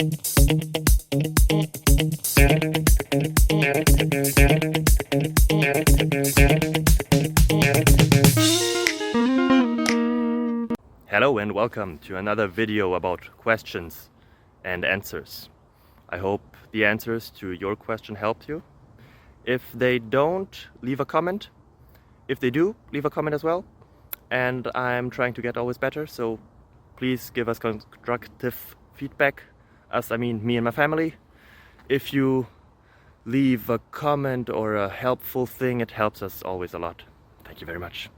Hello and welcome to another video about questions and answers. I hope the answers to your question helped you. If they don't, leave a comment. If they do, leave a comment as well. And I'm trying to get always better, so please give us constructive feedback. Us, I mean me and my family. If you leave a comment or a helpful thing, it helps us always a lot. Thank you very much.